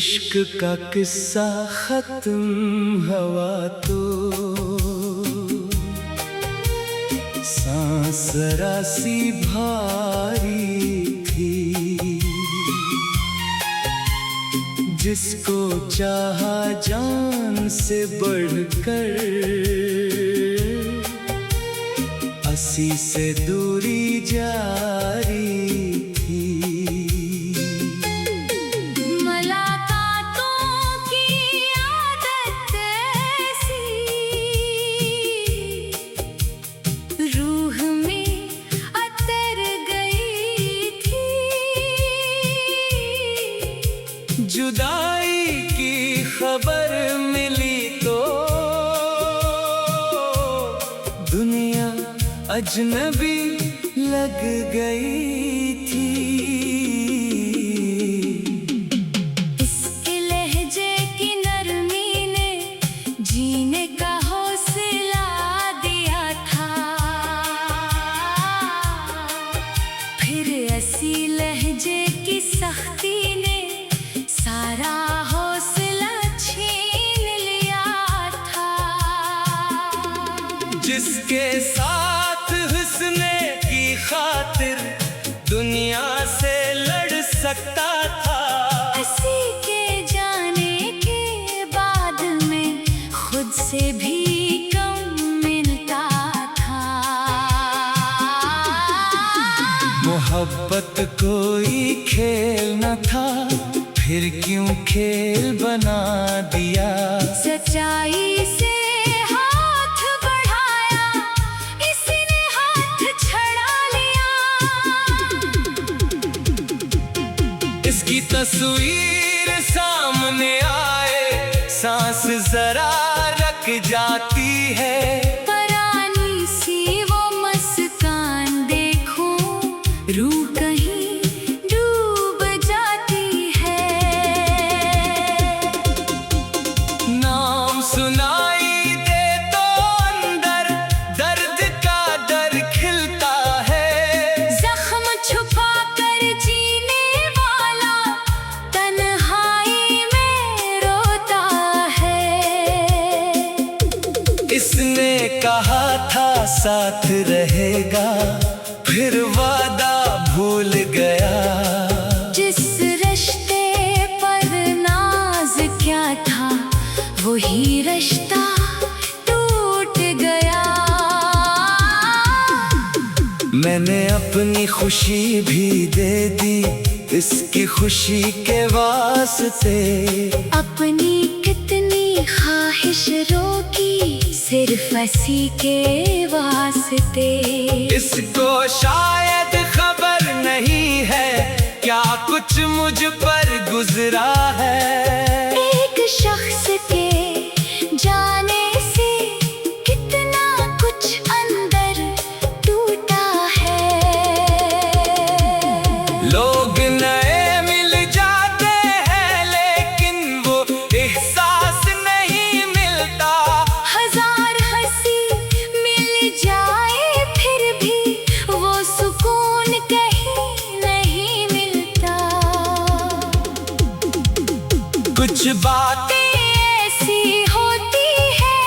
इश्क का किस्सा खत्म हुआ तो सांस जरा सी भारी थी। जिसको चाहा जान से बढ़कर, 80 से दूरी जारी थी। जुदाई की खबर मिली तो दुनिया अजनबी लग गई थी। इसके लहजे की नरमी ने जीने का हौसला दिया था। फिर ऐसी लहजे की सख्ती ने सारा हौसला छीन लिया था। जिसके साथ हुस्ने की खातिर दुनिया से लड़ सकता था, किसी के जाने के बाद में खुद से भी कम मिलता था। मोहब्बत कोई खेल न था, फिर क्यों खेल बना दिया। सच्चाई से हाथ बढ़ाया, इसने हाथ छड़ा लिया। इसकी तस्वीर सामने आए, सांस जरा रक जाती है। परानी सी वो मुस्कान देखूं, रूह कहीं सुनाई दे तो अंदर दर्द का डर खिलता है। जख्म छुपा कर जीने वाला तन्हाई में रोता है। इसने कहा था साथ रहेगा, फिर वादा भूल गया। जिस रिश्ते पर नाज क्या था, वही रिश्ता टूट गया। मैंने अपनी खुशी भी दे दी, इसकी खुशी के वास्ते। अपनी कितनी ख्वाहिश रोकी, सिर्फ इसी के वास्ते। इसको शायद खबर नहीं है, क्या कुछ मुझ पर गुजरा है। एक शख्स के जाने से कितना कुछ अंदर टूटा है। लोग नए मिल जाते हैं, लेकिन वो एहसास नहीं मिलता। हजार हंसी मिल जाए, फिर भी वो सुकून कहीं नहीं मिलता। कुछ बातें ऐसी होती है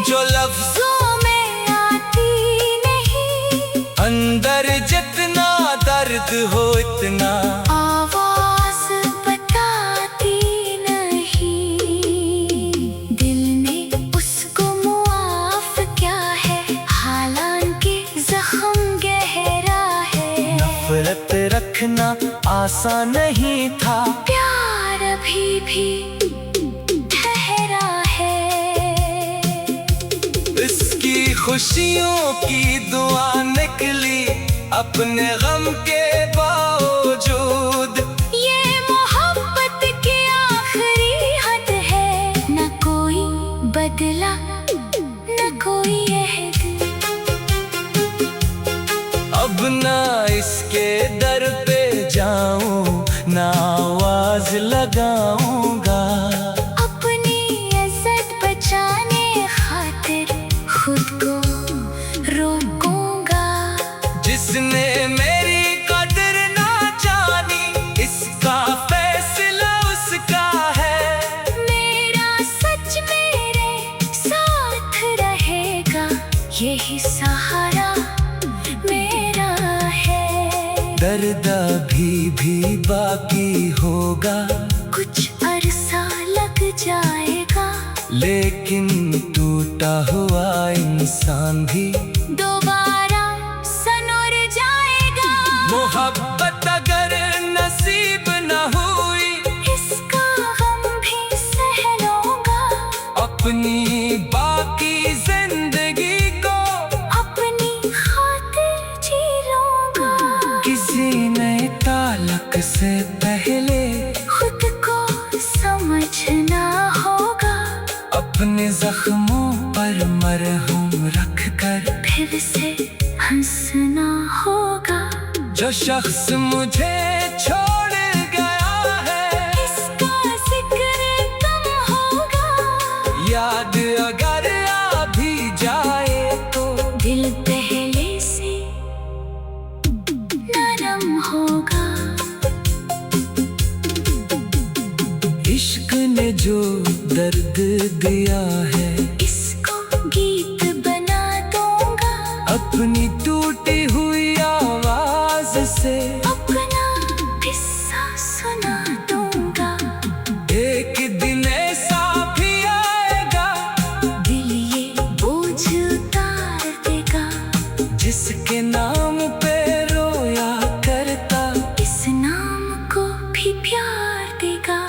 जो लफ्जों में आती नहीं। अंदर जितना दर्द हो इतना आवाज बताती नहीं। दिल ने उसको मुआफ क्या है, हालांकि जख्म गहरा है। नफरत रखना आसान नहीं था, प्यार अभी भी ठहरा है। इसकी खुशियों की दुआ निकली अपने गम के बावजूद। ये मोहब्बत की आखिरी हद है, न कोई बदला न कोई अहद। अब ना इसके दर पे जाऊं, ना आवाज लगाऊंगा। अपनी इज्जत बचाने खातिर खुद को रोकूंगा। जिसने मेरी कदर ना जानी, इसका फैसला उसका है। यही सहारा मेरा है। दर्द भी बाकी होगा, कुछ अरसा लग जाएगा, लेकिन टूटा हुआ इंसान भी दोबारा सनोर जाएगा। मोहब्बत अगर नसीब न हुई, इसका गम भी सह लूंगा, अपनी बाकी जिंदगी को अपनी खातिर जी लूंगा। किसी नए ताल्लुक से पहले खुद को समझना होगा, अपने जख्मों पर मरहम रख कर फिर से हंसना होगा। जो शख्स मुझे छोड़ गया है, इसका जिक्र कम होगा, याद अगर आ भी जाए तो दिल पहले से नरम होगा। इश्क ने जो दर्द दिया है, इसको गीत बना दूंगा, अपनी टूटी हुई आवाज से अपना किस्सा सुना दूंगा। एक दिन ऐसा भी आएगा, दिल ये बोझ उतार देगा, जिसके नाम पे रोया करता, इस नाम को भी प्यार देगा।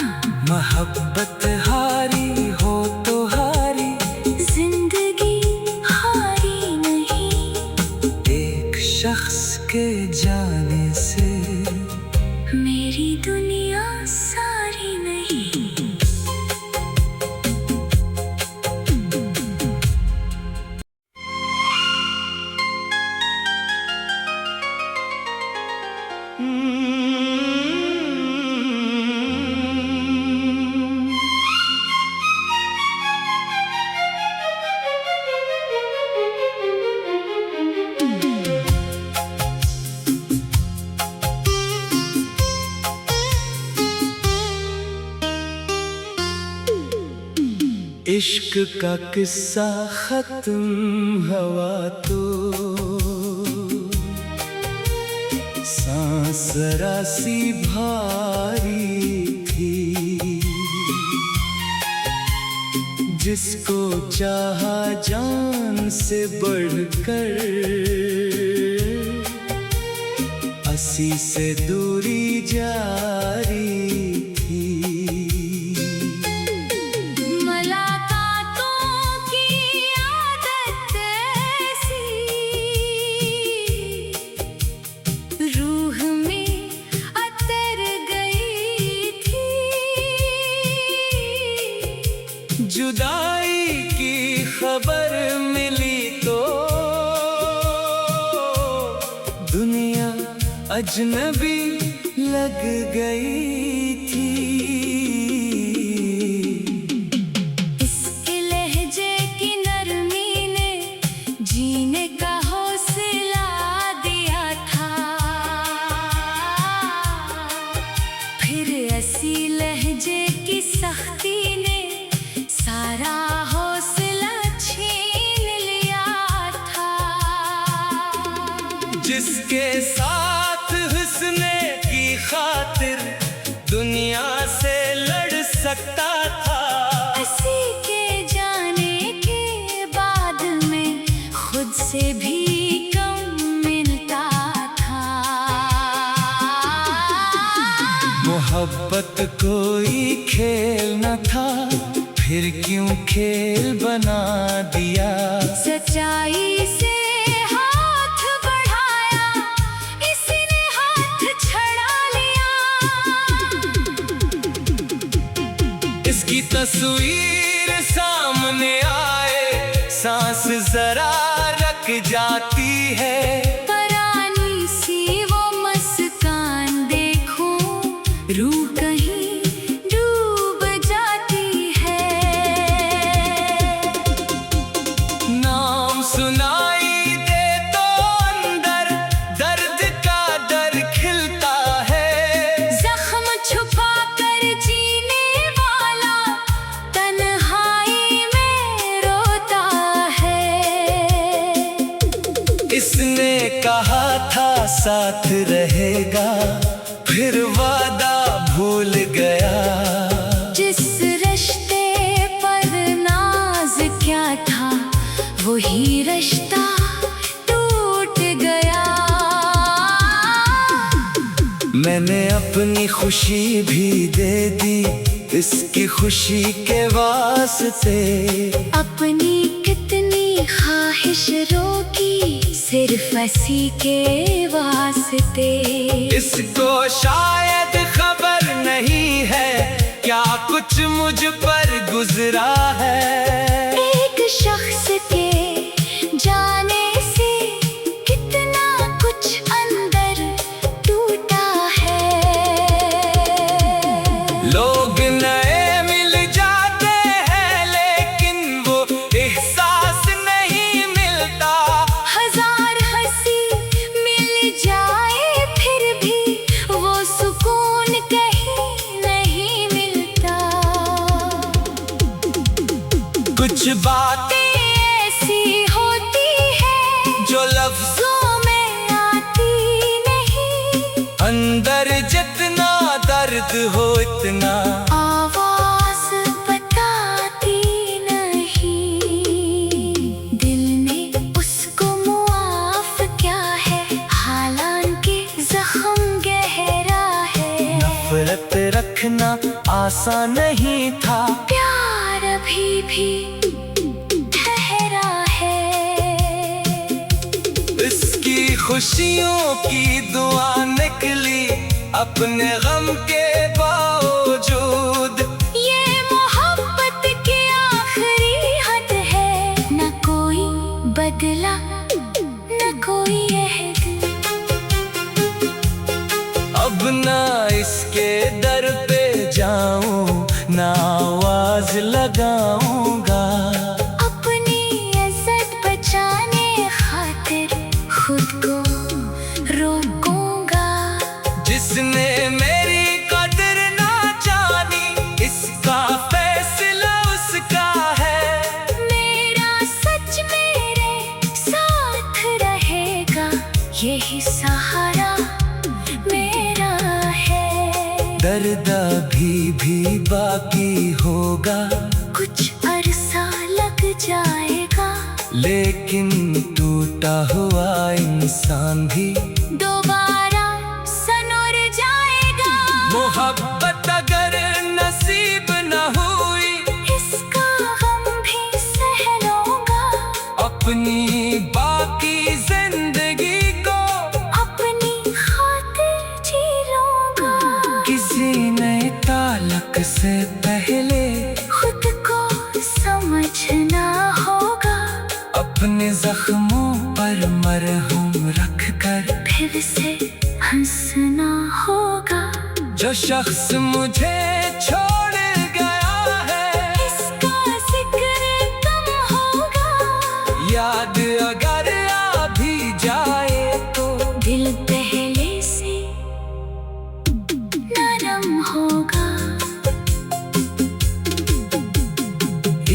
मोहब्बत हारी हो तो हारी, जिंदगी हारी नहीं, एक शख्स के जाने से मेरी दुनिया सारी नहीं। इश्क का किस्सा खत्म हुआ तो सांस रासी भारी थी, जिसको चाहा जान से बढ़कर, असी से दूरी जारी थी। जुदाई की खबर मिली तो दुनिया अजनबी लग गई थी। इसके लहजे की नरमी ने जीने का हौसला दिया था, फिर ऐसी लहजे की सख्ती ने सारा हौसला छीन लिया था। जिसके साथ हुस्ने की खातिर दुनिया से लड़ सकता था, हंसी के जाने के बाद में खुद से भी कम मिलता था। मोहब्बत कोई खेल न था, फिर क्यों खेल बना दिया। सच्चाई से हाथ बढ़ाया, इसी ने हाथ छड़ा लिया। इसकी तस्वीर सामने आए, सांस जरा रक जाती है। परानी सी वो मुस्कान देखूं, रूह कहीं डूब जाती है। नाम सुनाई दे तो अंदर दर्द का डर खिलता है। जख्म छुपा कर जीने वाला तन्हाई में रोता है। जिसने कहा था साथ रहेगा, फिर वादा भूल गया। जिस रिश्ते पर नाज क्या था, वही रिश्ता टूट गया। मैंने अपनी खुशी भी दे दी इसकी खुशी के वास्ते। अपनी कितनी ख्वाहिश रोकी सिर्फ इसी के वास्ते। इसको शायद खबर नहीं है क्या कुछ मुझ पर गुजरा है। एक शख्स के जाने से कितना कुछ अंदर टूटा है। लोग नए मिल जाते हैं लेकिन वो एहसास नहीं मिलता। हजार हंसी मिल जाए फिर भी वो सुकून कहीं नहीं मिलता। कुछ बातें ऐसी होती है जो लफ्जों में आती नहीं। अंदर जितना दर्द हो इतना आवाज बताती नहीं। दिल ने उसको मुआफ क्या है, हालांकि जख्म गहरा है। नफरत रखना आसान नहीं था, प्यार अभी भी ठहरा है। इसकी खुशियों की दुआ निकली अपने गम के बावजूद। ये मोहब्बत की आखिरी हद है, न कोई बदला न कोई अहद। अब ना इसके दर पे जाऊं ना आवाज लगाऊंगा। अपनी इज्जत बचाने खातिर खुद को रोकूंगा। जिसने मेरी कदर ना जानी इसका फैसला उसका है। मेरा सच मेरे साथ रहेगा, यही सहारा मेरा है। दर्द भी बाकी होगा, कुछ अरसा लग जाएगा, लेकिन टूटा हुआ इंसान भी दोबारा सनोर जाएगा। मोहब्बत अगर नसीब न हुई इसका गम भी सह लूंगा। अपनी बाकी जिंदगी को अपनी खातिर जी लूंगा। किसी नए ताल्लुक से पहले खुद को समझना होगा। अपने जख्मों पर मरहम रख कर फिर से हंसना होगा। जो शख्स मुझे छोड़ गया है इसका जिक्र कम होगा। याद अगर आ भी जाए तो दिल पहले से नरम होगा।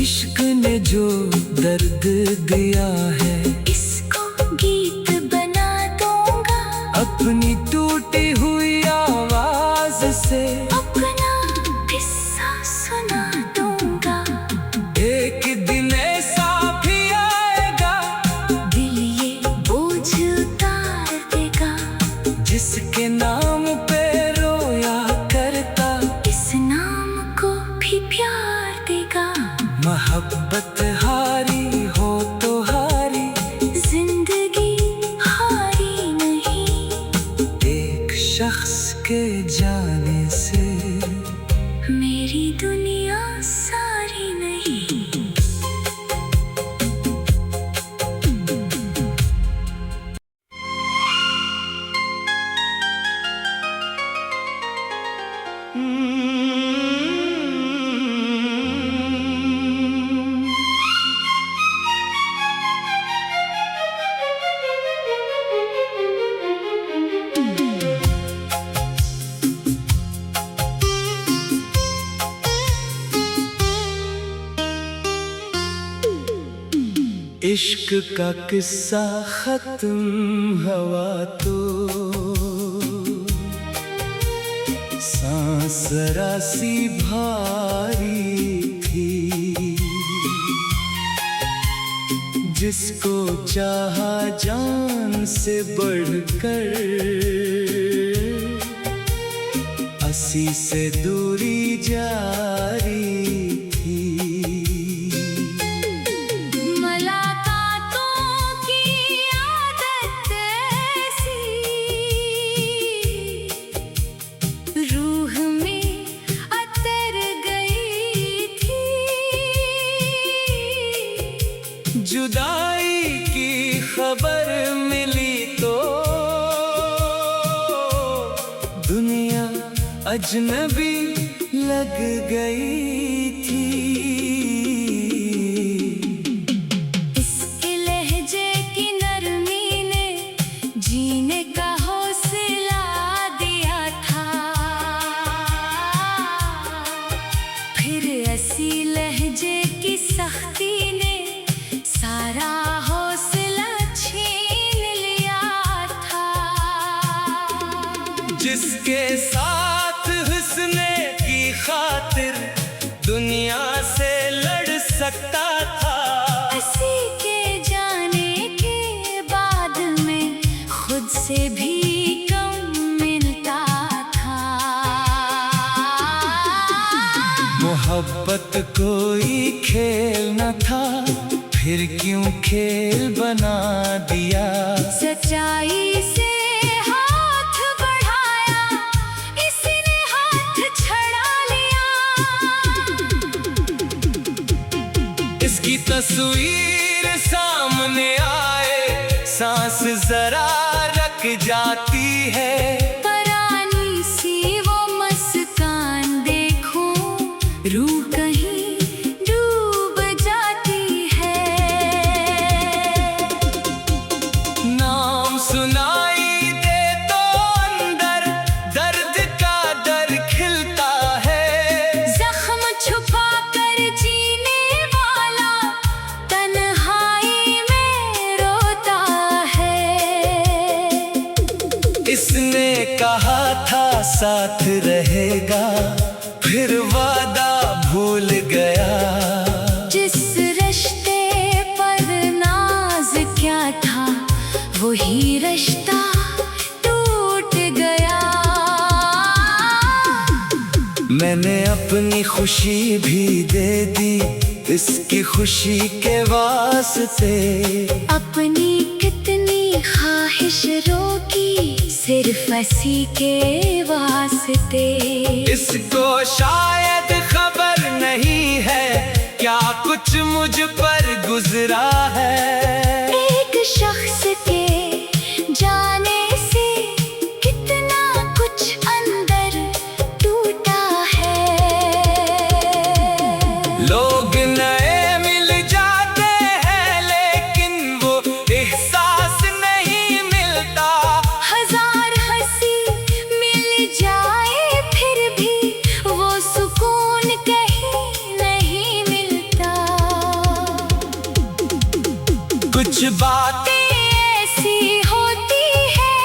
इश्क ने जो दर्द दिया है इसको गीत बना दूंगा। अपनी टूटी हुई आवाज से अपना किस्सा सुना दूंगा। एक दिन ऐसा भी आएगा दिल ये बोझ उतार देगा। जिसके नाम पे रोया करता इस नाम को भी प्यार देगा। मोहब्बत हारी हो तो हारी जिंदगी इश्क का किस्सा खत्म हुआ तो सांस जरा सी भारी थी। जिसको चाहा जान से बढ़कर, अस्सी से दूरी जारी थी। जुदाई की खबर मिली तो दुनिया अजनबी लग गई थी। इसके लहजे की नरमी ने जीने का हौसला दिया था। फिर ऐसी लहजे की सख्ती ने सारा हौसला छीन लिया था। जिसके साथ हुस्ने की खातिर दुनिया से लड़ सकता था, हंसी के जाने के बाद में खुद से भी कम मिलता था। मोहब्बत कोई खेल न था, फिर क्यों खेल बना दिया। सच्चाई से हाथ बढ़ाया, इसने हाथ छड़ा लिया। इसकी तस्वीर सामने आए, सांस जरा रक जाती है। परानी सी वो मुस्कान देखूं, रूह कहीं सुनाई दे तो अंदर दर्द का डर खिलता है। जख्म छुपा कर जीने वाला तन्हाई में रोता है। इसने कहा था साथ रहेगा, फिर वादा भूल गया। जिस रिश्ते पर नाज क्या था, वही रिश्ता टूट गया। मैंने अपनी खुशी भी दे दी, इसकी खुशी के वास्ते। अपनी कितनी ख्वाहिश रोकी, सिर्फ इसी के वास्ते। इसको शायद खबर नहीं है, क्या कुछ मुझ पर गुजरा है। एक शख्स के जाने से कितना कुछ अंदर टूटा है। लोग नए मिल जाते हैं, लेकिन वो एहसास नहीं मिलता। हजार हंसी मिल जाए, फिर भी वो सुकून कहीं नहीं मिलता। कुछ बातें ऐसी होती है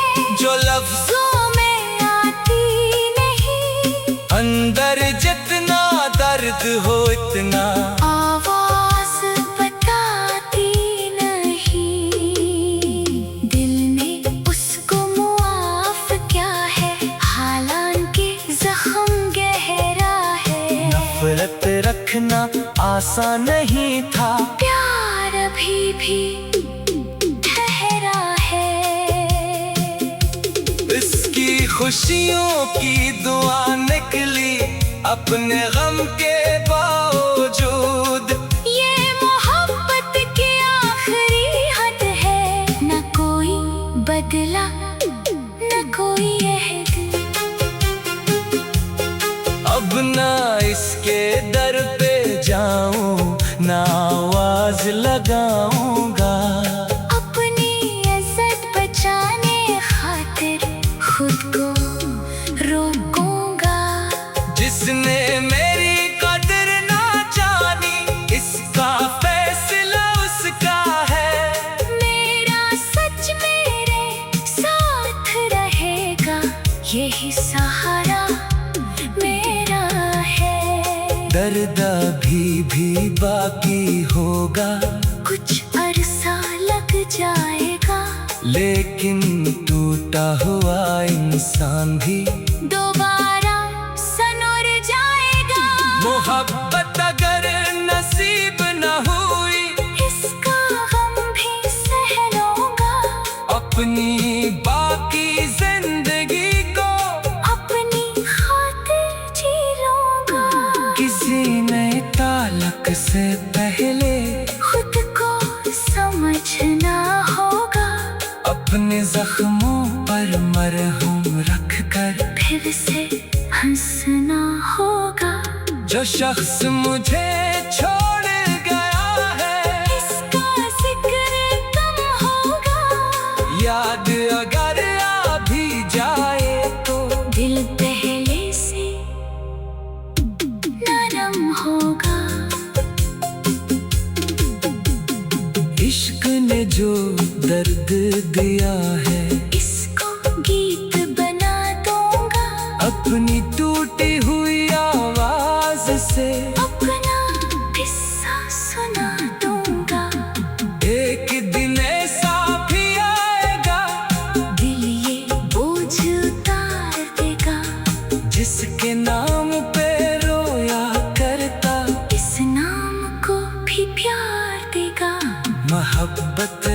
जो लफ्जों में आती नहीं। अंदर जितना दर्द हो इतना आवाज बताती नहीं। दिल ने उसको मुआफ क्या है, हालांकि जख्म गहरा है। नफरत रखना आसान नहीं था, प्यार अभी भी ठहरा है। इसकी खुशियों की दुआ निकली अपने गम के बावजूद। ये मोहब्बत की आखिरी हद है, न कोई बदला न कोई अहद। अब ना इसके दर पे जाऊं, ना आवाज लगाऊंगा। अपनी इज्जत बचाने खातिर खुद को रोकूंगा। जिसने मेरी कदर ना जानी, इसका फैसला उसका है। दर्द भी बाकी होगा, कुछ अरसा लग जाएगा, लेकिन टूटा हुआ इंसान भी दोबारा सनोर जाएगा। मोहब्बत अगर नसीब न हुई, इसका गम भी सह लूंगा, अपनी बाकी जिंदगी को अपनी खातिर जी लूंगा। किसी नए ताल्लुक से पहले खुद को समझना होगा, अपने जख्मों पर मरहम रख कर फिर से हंसना होगा। जो शख्स मुझे छोड़ गया है, इसका जिक्र कम होगा, याद अगर आ भी जाए तो दिल पहले से नरम होगा। इश्क ने जो दर्द दिया है, इसको गीत बना दूंगा, अपनी टूटी हुई आवाज से अपना किस्सा सुना दूंगा। एक दिन ऐसा भी आएगा, दिल ये बोझ उतार देगा, जिसके नाम पे रोया करता, इस नाम को भी प्यार देगा। मोहब्बत